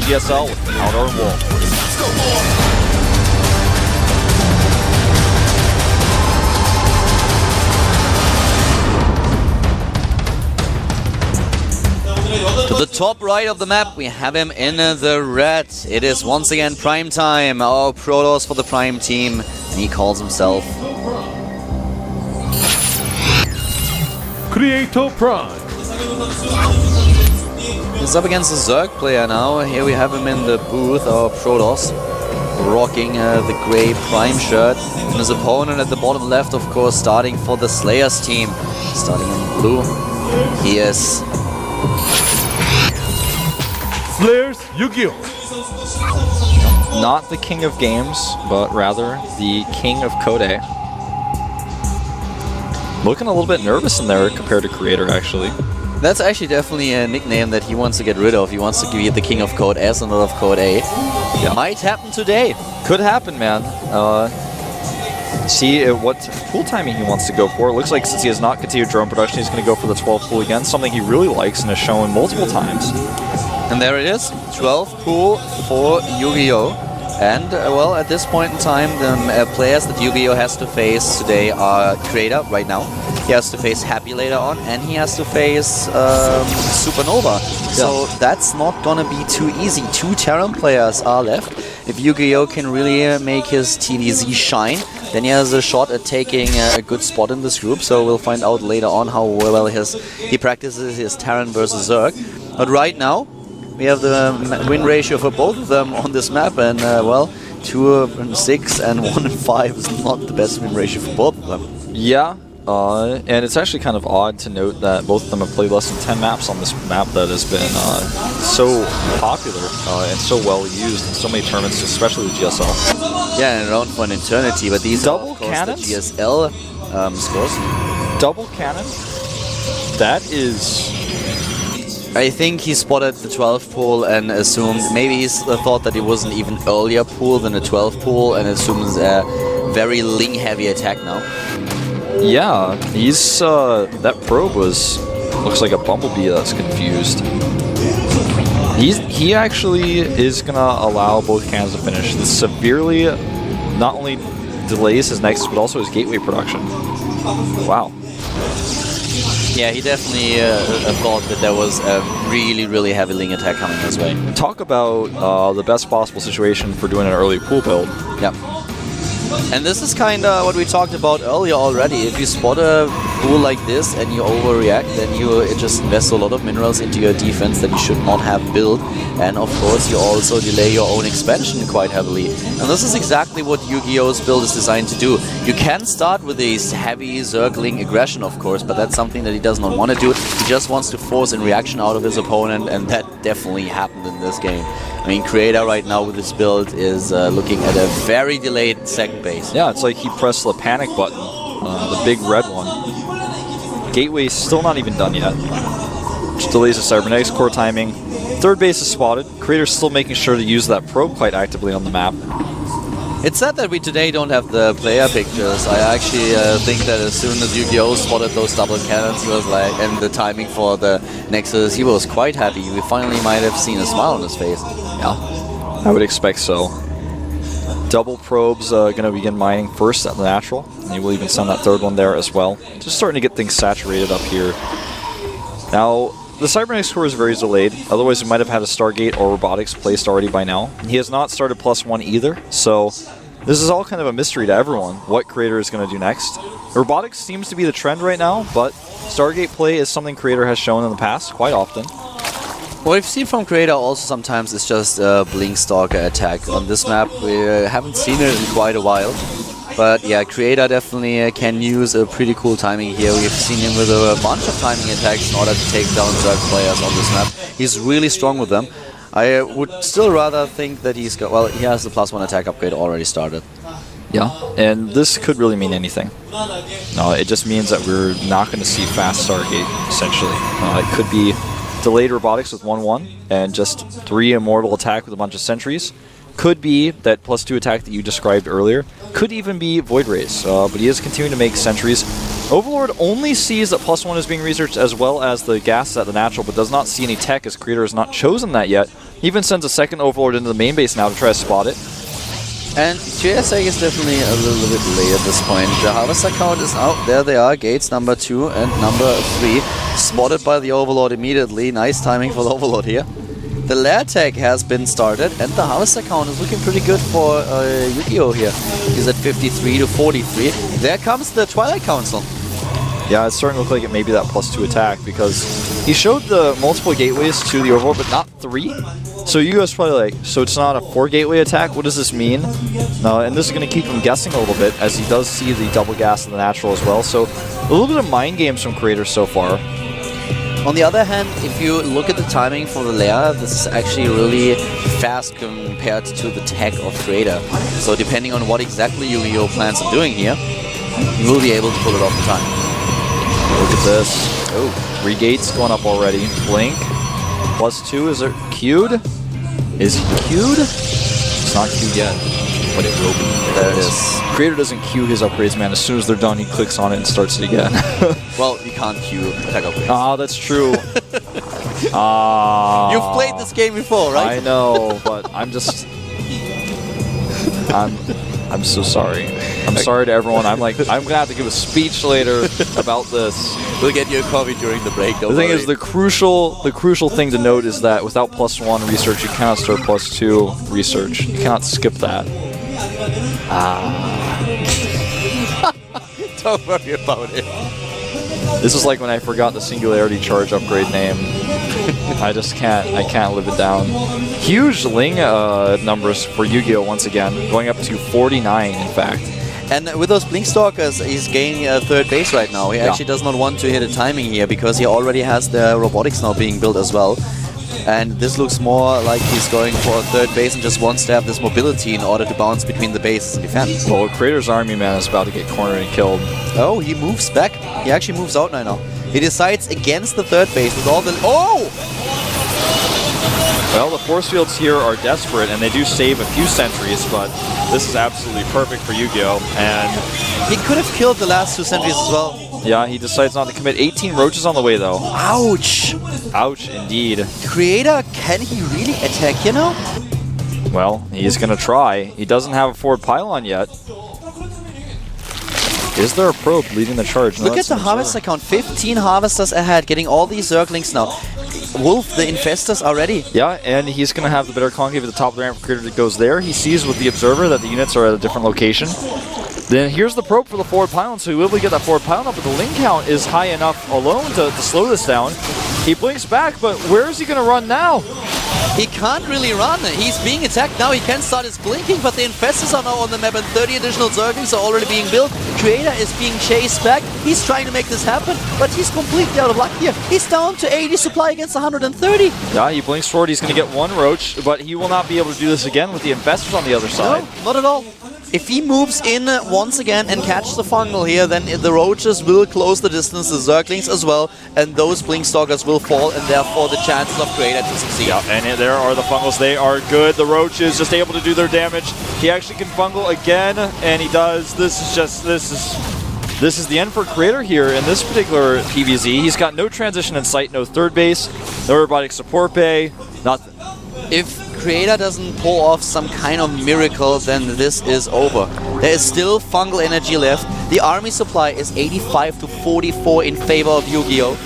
GSL without our wolf. To the top right of the map, we have him in the red. It is once again prime time. Our Protoss for the prime team, and he calls himself Creator Prime. He's up against the Zerg player now. Here we have him in the booth, our Protoss, rocking the grey prime shirt. And his opponent at the bottom left, of course, starting for the Slayers team. Starting in blue, he is Slayers YugiOh. Not the king of games, but rather the king of Code. Looking a little bit nervous in there compared to Creator, actually. That's actually definitely a nickname that he wants to get rid of. He wants to be the king of Code S and not of Code A. Yeah. Might happen today. Could happen, man. See what pool timing he wants to go for. It looks like since he has not continued drone production, he's going to go for the 12 pool again, something he really likes and has shown multiple times. And there it is, 12 pool for YugiOh. And, well, at this point in time, the players that YugiOh has to face today are Creator right now. He has to face Happy later on, and he has to face Supernova. Yeah. So that's not gonna be too easy. 2 Terran players are left. If YugiOh can really make his TDZ shine, then he has a shot at taking a good spot in this group. So we'll find out later on how well he practices his Terran versus Zerg. But right now, we have the win ratio for both of them on this map, and well, 2-6 and 1-5 is not the best win ratio for both of them. Yeah, and it's actually kind of odd to note that both of them have played less than 10 maps on this map that has been so popular and so well used in so many tournaments, especially the GSL. Yeah, and around for an eternity, but these double are, of course, cannons? the GSL scores. Double cannon? That is... I think he spotted the 12 pool and assumed, maybe he thought that it was an even earlier pool than the 12 pool and assumes a very Ling heavy attack now. Yeah, he's, that probe looks like a bumblebee that's confused. He actually is gonna allow both cannons to finish. This severely not only delays his nexus, but also his gateway production. Wow. Yeah, he definitely thought that there was a really, really heavy Ling attack coming his way. Talk about the best possible situation for doing an early pool build. Yep. And this is kind of what we talked about earlier already. If you spot a pool like this and you overreact, then you just invest a lot of minerals into your defense that you should not have built. And of course, you also delay your own expansion quite heavily. And this is exactly what YugiOh's build is designed to do. You can start with this heavy Zergling aggression, of course, but that's something that he does not want to do. He just wants to force a reaction out of his opponent, and that definitely happened in this game. I mean, Creator right now with this build is looking at a very delayed second base. Yeah, it's like he pressed the panic button, the big red one. Gateway's still not even done yet. Which delays the cybernetics core timing. Third base is spotted. Creator's still making sure to use that probe quite actively on the map. It's sad that we today don't have the player pictures. I actually think that as soon as YugiOh spotted those double cannons, he was like, and the timing for the Nexus, he was quite happy. We finally might have seen a smile on his face. Yeah, I would expect so. Double probes going to begin mining first at the natural, and he will even send that third one there as well. Just starting to get things saturated up here. Now, the cybernetics core is very delayed, otherwise we might have had a Stargate or robotics placed already by now. He has not started +1 either, so this is all kind of a mystery to everyone, what Creator is going to do next. Robotics seems to be the trend right now, but Stargate play is something Creator has shown in the past, quite often. What we've seen from Creator also sometimes is just a Blink Stalker attack. On this map, we haven't seen it in quite a while. But yeah, Creator definitely can use a pretty cool timing here. We've seen him with a bunch of timing attacks in order to take down Zerg players on this map. He's really strong with them. I would still rather think that he's got, well, he has the +1 attack upgrade already started. Yeah, and this could really mean anything. It just means that we're not going to see fast Stargate, essentially. It could be delayed robotics with 1-1 and just 3 immortal attack with a bunch of sentries. Could be that +2 attack that you described earlier. Could even be Void Rays, but he is continuing to make sentries. Overlord only sees that +1 is being researched as well as the gas at the natural, but does not see any tech as Creator has not chosen that yet. He even sends a second Overlord into the main base now to try to spot it. And GSL is definitely a little bit late at this point. The Harvester count is out. There they are, gates number 2 and number 3. Spotted by the Overlord immediately. Nice timing for the Overlord here. The lair tag has been started, and the Harvester count is looking pretty good for YugiOh here. He's at 53 to 43. There comes the Twilight Council. Yeah, it's starting to look like it may be that +2 attack, because he showed the multiple gateways to the Overlord, but not 3. So YugiOh's probably like, so it's not a 4 gateway attack? What does this mean? No, and this is going to keep him guessing a little bit, as he does see the double gas of the natural as well. So a little bit of mind games from creators so far. On the other hand, if you look at the timing for the lair, this is actually really fast compared to the tech of Creator. So depending on what exactly YugiOh plans on doing here, you will be able to pull it off in time. Look at this. Oh, 3 gates going up already. Blink. +2, is it queued? Is he queued? It's not queued yet, but it will be. There it is. Creator doesn't queue his upgrades, man. As soon as they're done, he clicks on it and starts it again. Well, you can't queue attack upgrades. Ah, that's true. You've played this game before, right? I know, but I'm just... I'm so sorry. I'm sorry to everyone. I'm gonna have to give a speech later about this. We'll get you a coffee during the break, don't The thing worry. is, the crucial thing to note is that without +1 research, you cannot start +2 research. You cannot skip that. Don't worry about it. This is like when I forgot the Singularity Charge upgrade name. I can't live it down. Huge Ling numbers for YugiOh once again, going up to 49 in fact. And with those Blink Stalkers, he's gaining a 3rd base right now. He actually does not want to hit a timing here because he already has the robotics now being built as well. And this looks more like he's going for a 3rd base and just wants to have this mobility in order to bounce between the bases and defend. Well, Creator's Army Man is about to get cornered and killed. Oh, he moves back. He actually moves out now. He decides against the 3rd base with all the... Oh! Well, the force fields here are desperate, and they do save a few sentries, but this is absolutely perfect for YugiOh. And He could have killed the last 2 sentries as well. yeah, he decides not to commit. 18 roaches on the way, though. Ouch! Ouch, indeed. Creator, can he really attack, you know? Well, he's going to try. He doesn't have a forward pylon yet. Is there a probe leading the charge? No, Look at that's the an harvester observer. count. 15 harvesters ahead, getting all these Zerglings now. Wolf, the infestors are ready. Yeah, and he's going to have the Bitter Concave at the top of the ramp for Creator that goes there. He sees with the Observer that the units are at a different location. Then here's the probe for the forward pylon, so he will be able to get that forward pylon up, but the Ling count is high enough alone to slow this down. He blinks back, but where is he going to run now? He can't really run. He's being attacked now. He can start his blinking, but the infestors are now on the map and 30 additional Zerglings are already being built. Creator is being chased back. He's trying to make this happen, but he's completely out of luck here. He's down to 80 supply against 130. Yeah, he blinks forward. He's going to get 1 roach, but he will not be able to do this again with the infestors on the other side. No, not at all. If he moves in once again and catches the fungal here, then the roaches will close the distance, the Zerglings as well, and those Blink Stalkers will fall, and therefore the chances of Creator to succeed. Yeah, and there are the fungals. They are good. The roaches just able to do their damage. He actually can fungal again, and he does. This is the end for Creator here in this particular PVZ. He's got no transition in sight, no 3rd base, no robotic support bay, nothing. If Creator doesn't pull off some kind of miracle, then this is over. There is still fungal energy left. The army supply is 85 to 44 in favor of YugiOh.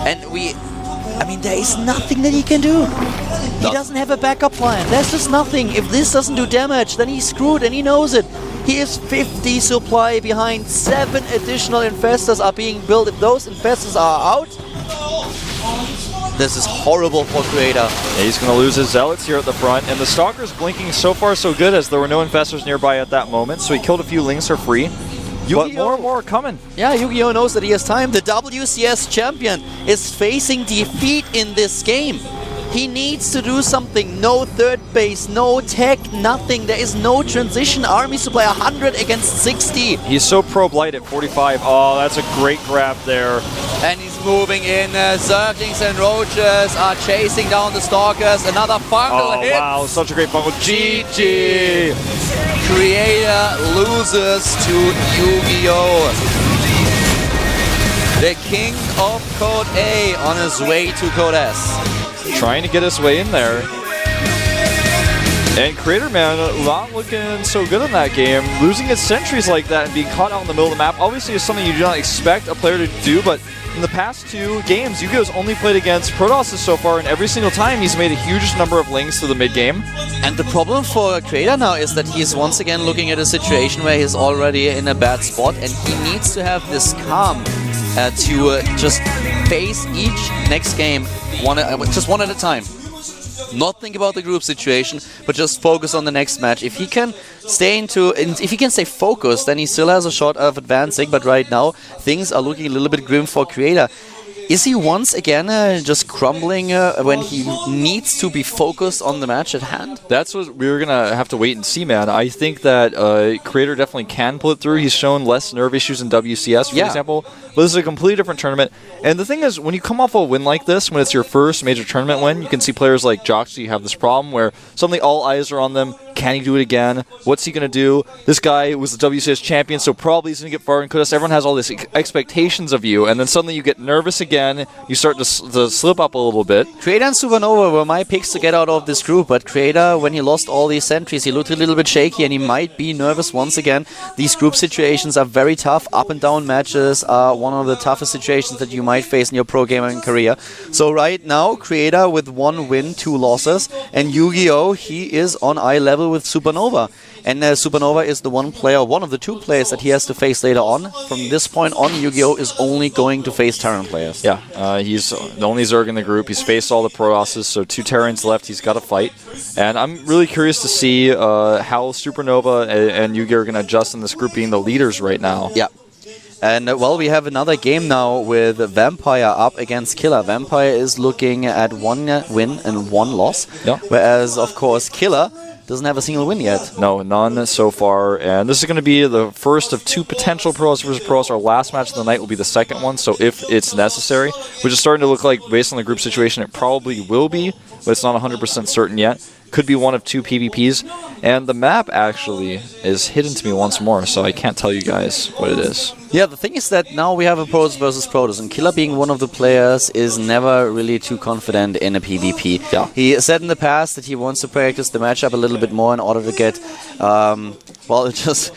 And there is nothing that he can do. He doesn't have a backup plan. There's just nothing. If this doesn't do damage, then he's screwed and he knows it. He is 50 supply behind. 7 additional infestors are being built. If those infestors are out, this is horrible for Creator. Yeah, he's going to lose his zealots here at the front, and the Stalker's blinking so far so good as there were no infestors nearby at that moment, so he killed a few Lings for free. But more and more are coming. Yeah, YugiOh knows that he has time. The WCS champion is facing defeat in this game. He needs to do something. No 3rd base, no tech, nothing. There is no transition. Army supply 100 against 60. He's so probe light at 45. Oh, that's a great grab there. And he's moving in. Zerglings and roaches are chasing down the Stalkers. Another fungal hit. Wow, such a great fungal. GG! Creator loses to YugiOh. The king of Code A on his way to Code S. trying to get his way in there. And Creator, man, not looking so good in that game. Losing his sentries like that and being caught out in the middle of the map obviously is something you do not expect a player to do, but in the past 2 games, YugiOh's only played against Protosses so far, and every single time he's made a huge number of links to the mid-game. And the problem for Creator now is that he's once again looking at a situation where he's already in a bad spot, and he needs to have this calm to just face each next game just one at a time. Not think about the group situation, but just focus on the next match. If he can stay focused, then he still has a shot of advancing. But right now, things are looking a little bit grim for Creator. Is he once again just crumbling when he needs to be focused on the match at hand? That's what we're going to have to wait and see, man. I think that Creator definitely can pull it through. He's shown less nerve issues in WCS, for example. But this is a completely different tournament. And the thing is, when you come off a win like this, when it's your first major tournament win, you can see players like Joxy have this problem where suddenly all eyes are on them. Can he do it again? What's he going to do? This guy was the WCS champion, so probably he's going to get far in Kodas. Everyone has all these expectations of you, and then suddenly you get nervous again. You start to slip up a little bit. Creator and Supernova were my picks to get out of this group, but Creator, when he lost all these sentries, he looked a little bit shaky, and he might be nervous once again. These group situations are very tough. Up and down matches are one of the toughest situations that you might face in your pro gaming career. So right now, Creator with 1 win, 2 losses, and YugiOh, he is on eye level with Supernova. And Supernova is the one of the 2 players that he has to face later on. From this point on, YugiOh is only going to face Terran players. Yeah, he's the only Zerg in the group. He's faced all the Protosses, so 2 Terrans left. He's got to fight. And I'm really curious to see how Supernova and YugiOh are going to adjust in this group being the leaders right now. Yeah. And, well, we have another game now with Vampire up against Killer. Vampire is looking at 1 win and 1 loss. Yeah. Whereas, of course, Killer doesn't have a single win yet. No, none so far. And this is going to be the first of 2 potential Pros versus Pros. Our last match of the night will be the second one, so if it's necessary, which is starting to look like, based on the group situation, it probably will be, but it's not 100% certain yet. Could be one of 2 PvPs. And the map actually is hidden to me once more, so I can't tell you guys what it is. Yeah, the thing is that now we have a Pros versus Protoss, and Killer, being one of the players, is never really too confident in a PvP. Yeah. He said in the past that he wants to practice the matchup a little bit more in order to get, well, just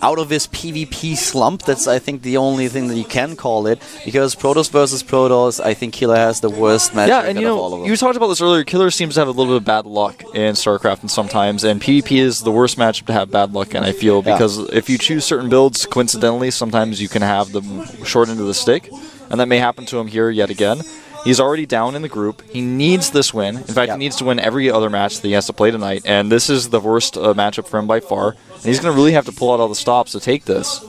out of this PvP slump. That's, I think, the only thing that you can call it, because Protoss versus Protoss, I think Killer has the worst matchup yeah, and of all of them. You talked about this earlier. Killer seems to have a little bit of bad luck in StarCraft and sometimes, and PvP is the worst matchup to have bad luck in, I feel, because if you choose certain builds, coincidentally, sometimes you can have the short end of the stick, and that may happen to him here yet again. He's already down in the group. He needs this win. In fact, he needs to win every other match that he has to play tonight, and this is the worst matchup for him by far. And he's going to really have to pull out all the stops to take this.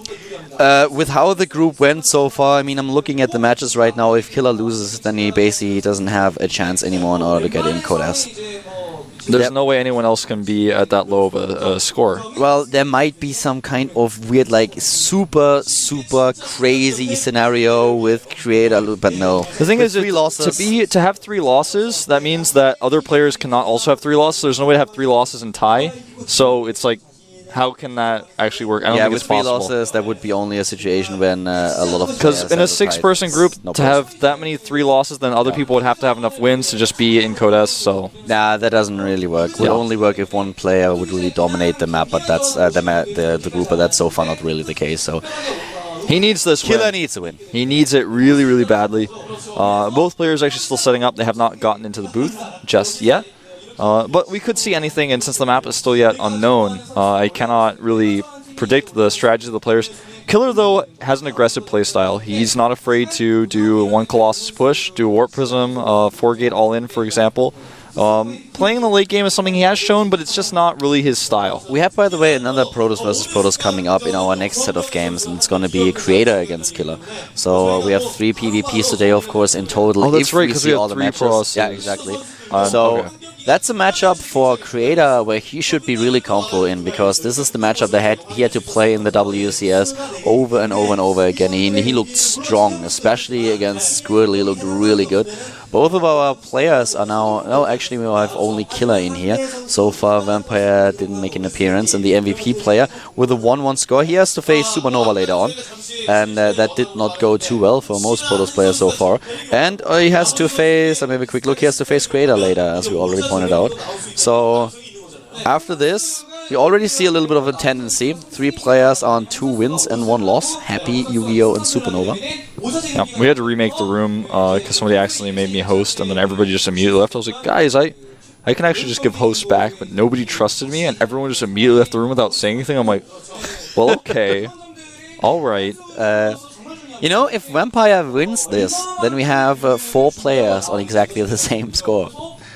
With how the group went so far, I mean, I'm looking at the matches right now. If Killer loses, then he basically doesn't have a chance anymore in order to get in Kodas. There's no way anyone else can be at that low of a score. Well, there might be some kind of weird, like, super crazy scenario with Creator, but no. The thing is, 3 losses. To have 3 losses, that means that other players cannot also have 3 losses. There's no way to have 3 losses and tie. So it's like, how can that actually work? I don't think it's possible. With 3 losses, that would be only a situation when a lot of players... Because in a 6-person group, to have that many 3 losses, then other people would have to have enough wins to just be in Kodas, so... Nah, that doesn't really work. It would only work if one player would really dominate the map, but that's the group, but that's so far not really the case, so... He needs this win. Killer needs a win. He needs it really, really badly. Both players actually still setting up. They have not gotten into the booth just yet. But we could see anything, and since the map is still yet unknown, I cannot really predict the strategy of the players. Killer, though, has an aggressive playstyle. He's not afraid to do 1 Colossus push, do a Warp Prism, 4-gate all-in, for example. Playing in the late game is something he has shown, but it's just not really his style. We have, by the way, another Protoss versus Protoss coming up in our next set of games, and it's going to be Creator against Killer. So we have 3 PvPs today, of course, in total. Oh, that's right, because we have 3 Protoss. Yeah, exactly. Okay. That's a matchup for Creator where he should be really comfortable in, because this is the matchup that he had to play in the WCS over and over and over again. He looked strong, especially against Squirtle. He looked really good. Both of our players are now... No, actually we have only Killer in here. So far Vampire didn't make an appearance. And the MVP player with a 1-1 score, he has to face Supernova later on. And that did not go too well for most Protoss players so far. And he has to face... Let me have a quick look. He has to face Creator later, as we already pointed out. So after this, you already see a little bit of a tendency. 3 players on 2 wins and 1 loss. Happy, YugiOh, and Supernova. Yeah, we had to remake the room because somebody accidentally made me host, and then everybody just immediately left. I was like, guys, I can actually just give host back, but nobody trusted me, and everyone just immediately left the room without saying anything. I'm like, well, okay, all right. You know, if Vampire wins this, then we have 4 players on exactly the same score.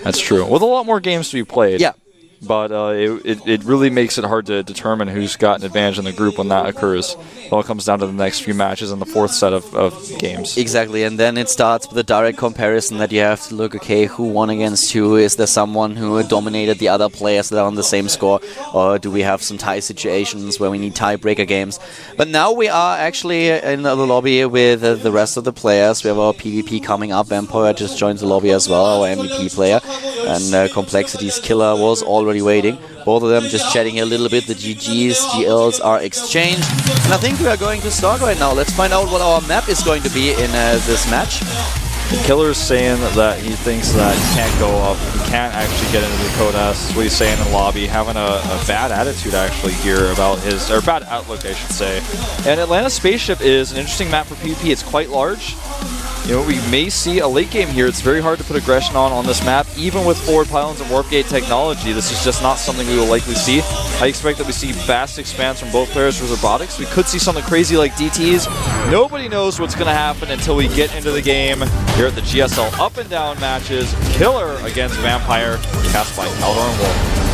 That's true. With a lot more games to be played. Yeah. But it really makes it hard to determine who's got an advantage in the group when that occurs. It all comes down to the next few matches in the 4th set of games. Exactly, and then it starts with a direct comparison that you have to look, okay, who won against who? Is there someone who dominated the other players that are on the same score? Or do we have some tie situations where we need tiebreaker games? But now we are actually in the lobby with the rest of the players. We have our PvP coming up. Vampire just joined the lobby as well, our MVP player. And Complexity's Killer was already waiting. Both of them just chatting a little bit. The GGs, GLs are exchanged. And I think we are going to start right now. Let's find out what our map is going to be in this match. The Killer's saying that he thinks that he can't go up. He can't actually get into the Dakota. That's what he's saying in the lobby. Having a bad attitude actually here about his... Or bad outlook, I should say. And Atlanta Spaceship is an interesting map for PvP. It's quite large. You know, we may see a late game here. It's very hard to put aggression on this map, even with forward pylons and warp gate technology. This is just not something we will likely see. I expect that we see fast expands from both players for robotics. We could see something crazy like DTs. Nobody knows what's going to happen until we get into the game here at the GSL up and down matches. Killer against Vampire, cast by Eldor and Wolf.